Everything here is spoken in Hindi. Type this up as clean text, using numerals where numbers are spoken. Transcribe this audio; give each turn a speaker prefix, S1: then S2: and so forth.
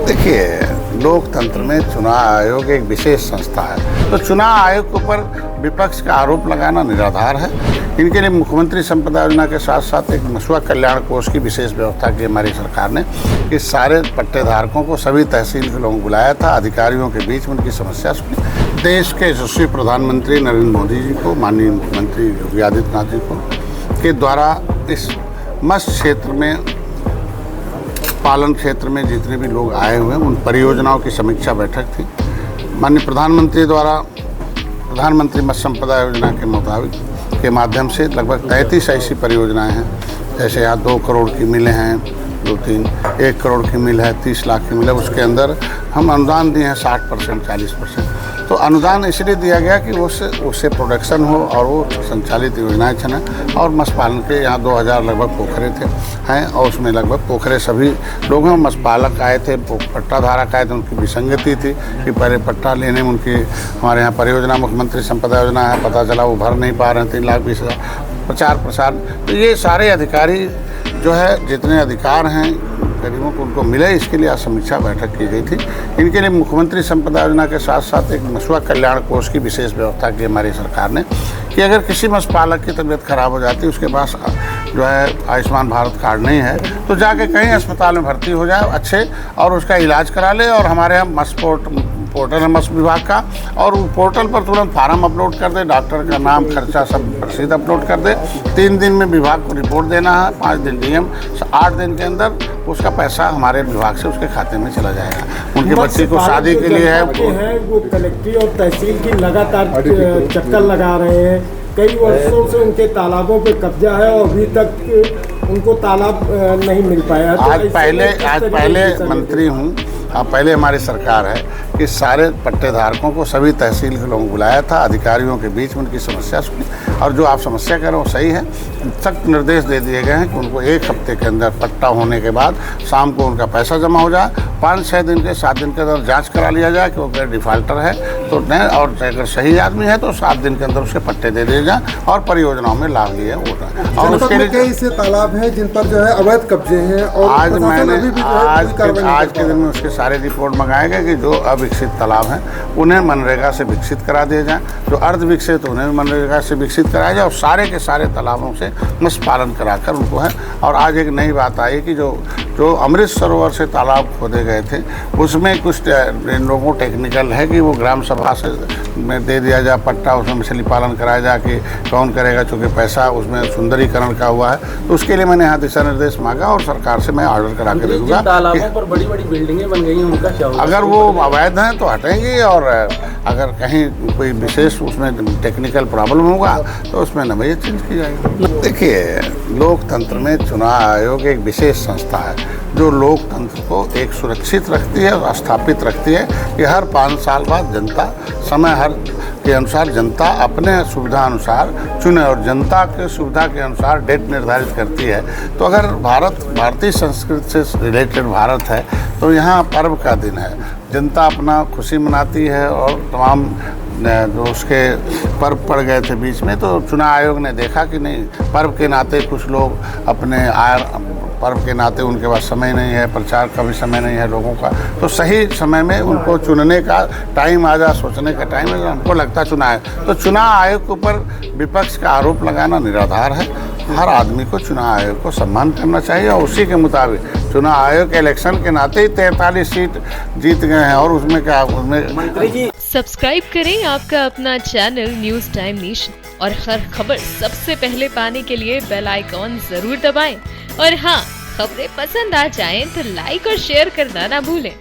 S1: देखिए, लोकतंत्र में चुनाव आयोग एक विशेष संस्था है, तो चुनाव आयोग के ऊपर विपक्ष का आरोप लगाना निराधार है। इनके लिए मुख्यमंत्री संपदा योजना के साथ साथ एक मसुआ कल्याण कोष की विशेष व्यवस्था की हमारी सरकार ने। इस सारे पट्टेधारकों को सभी तहसील के लोगों को बुलाया था, अधिकारियों के बीच में उनकी समस्या सुनी। देश के यशस्वी प्रधानमंत्री नरेंद्र मोदी जी को, माननीय मुख्यमंत्री योगी आदित्यनाथ जी को के द्वारा इस मत्स्य क्षेत्र में, पालन क्षेत्र में जितने भी लोग आए हुए हैं उन परियोजनाओं की समीक्षा बैठक थी। माननीय प्रधानमंत्री द्वारा प्रधानमंत्री मत्स्य संपदा योजना के मुताबिक के माध्यम से लगभग 33 ऐसी परियोजनाएं हैं। जैसे यहाँ 2 करोड़ की मिलें हैं, 2-3, 1 करोड़ की मिल है, 30 लाख की मिल है। उसके अंदर हम अनुदान दिए हैं 60%, 40%। तो अनुदान इसलिए दिया गया कि उससे प्रोडक्शन हो और वो संचालित योजनाएं चलें। और मत्स्य पालन के यहाँ 2000 लगभग पोखरे हैं और उसमें लगभग पोखरे सभी लोग हैं। मत्स्य पालक आए थे, पट्टा धारक आए थे, उनकी विसंगति थी कि पहले पट्टा लेने में उनकी हमारे यहाँ परियोजना मुख्यमंत्री संपदा योजना है, पता चला वो भर नहीं पा रहे हैं, 3,20,000 प्रचार प्रसार। तो ये सारे अधिकारी जो है, जितने अधिकार हैं गरीबों को उनको मिले, इसके लिए आज समीक्षा बैठक की गई थी। इनके लिए मुख्यमंत्री संपदा योजना के साथ साथ एक मसुआ कल्याण कोष की विशेष व्यवस्था की हमारी सरकार ने कि अगर किसी मत्स्य पालक की तबीयत खराब हो जाती है, उसके पास जो है आयुष्मान भारत कार्ड नहीं है, तो जाके कहीं अस्पताल में भर्ती हो जाए अच्छे और उसका इलाज करा ले। और हमारे यहाँ मत्स्य पोर्टल है मत्स्य विभाग का, और उस पोर्टल पर तुरंत फार्म अपलोड कर दे, डॉक्टर का नाम, खर्चा सब रसीद अपलोड कर दे। 3 दिन में विभाग को रिपोर्ट देना है, 5 दिन डीएम, 8 दिन के अंदर उसका पैसा हमारे विभाग से उसके खाते में चला जाएगा। उनके बच्चे को शादी के लिए है
S2: वो कलेक्ट्री और तहसील की लगातार चक्कर लगा रहे हैं। कई वर्षों से उनके तालाबों पे कब्जा है और अभी तक उनको तालाब नहीं मिल पाया।
S1: आज पहले मंत्री हूँ, पहले हमारी सरकार है कि सारे पट्टेधारकों को सभी तहसील के लोगों को बुलाया था, अधिकारियों के बीच में उनकी समस्या सुनी। और जो आप समस्या कह रहे हो सही है, सख्त निर्देश दे दिए गए हैं कि उनको 1 हफ्ते के अंदर पट्टा होने के बाद शाम को उनका पैसा जमा हो जाए। 5-6 दिन के 7 दिन के अंदर जांच करा लिया जाए कि वो अगर डिफाल्टर है तो नहीं, और अगर सही आदमी है तो 7 दिन के अंदर उसके पट्टे दे दिए जाए और परियोजनाओं में लाभ लिए हो रहा है।
S3: और उसके लिए कई ऐसे तालाब हैं जिन पर जो है अवैध कब्जे हैं और
S1: आज के दिन में उसके सारे रिपोर्ट मंगाए गए कि जो अविकसित तालाब हैं उन्हें मनरेगा से विकसित करा दिया जाए, जो अर्ध विकसित उन्हें मनरेगा से विकसित कराया जाए और सारे के सारे तालाबों से मत्स्य पालन कराकर उनको है। और आज एक नई बात आई कि जो अमृत सरोवर से तालाब खोदे गए थे उसमें कुछ इन लोगों को टेक्निकल है कि वो ग्राम सभा से में दे दिया जाए पट्टा, उसमें मछली पालन कराया जाए कि कौन करेगा, चूँकि पैसा उसमें सुंदरीकरण का हुआ है। तो उसके लिए मैंने यहाँ दिशा निर्देश मांगा और सरकार से मैं ऑर्डर करा के दे दूँगा।
S4: तालाबों पर बड़ी-बड़ी बिल्डिंगें बन गई हैं, उनका क्या होगा?
S1: अगर वो अवैध हैं तो हटेंगी, और अगर कहीं कोई विशेष उसमें टेक्निकल प्रॉब्लम होगा तो उसमें नवैयत चेंज की जाएगी। देखिए, लोकतंत्र में चुनाव आयोग एक विशेष संस्था है जो लोकतंत्र को एक सुरक्षित रखती है और स्थापित रखती है कि हर 5 साल बाद जनता समय हर के अनुसार जनता अपने सुविधा अनुसार चुने और जनता के सुविधा के अनुसार डेट निर्धारित करती है। तो अगर भारतीय संस्कृति से रिलेटेड भारत है तो यहाँ पर्व का दिन है, जनता अपना खुशी मनाती है और तमाम जो उसके पर्व पड़ गए थे बीच में, तो चुनाव आयोग ने देखा कि नहीं, पर्व के नाते कुछ लोग अपने पर्व के नाते उनके पास समय नहीं है, प्रचार का भी समय नहीं है लोगों का, तो सही समय में उनको चुनने का टाइम आ जा, सोचने का टाइम है, हमको लगता चुनाव है। तो चुनाव आयोग के ऊपर विपक्ष का आरोप लगाना निराधार है। हर आदमी को चुनाव आयोग को सम्मान करना चाहिए और उसी के मुताबिक चुनाव आयोग इलेक्शन के नाते ही 43 सीट जीत गए हैं। और उसमें क्या, उसमें
S4: मंत्री जी
S5: सब्सक्राइब करें आपका अपना चैनल न्यूज़ टाइम नेशन, और हर खबर सबसे पहले पाने के लिए बेल आइकॉन जरूर दबाएं। और हाँ, खबरें पसंद आ जाएं तो लाइक और शेयर करना ना भूलें।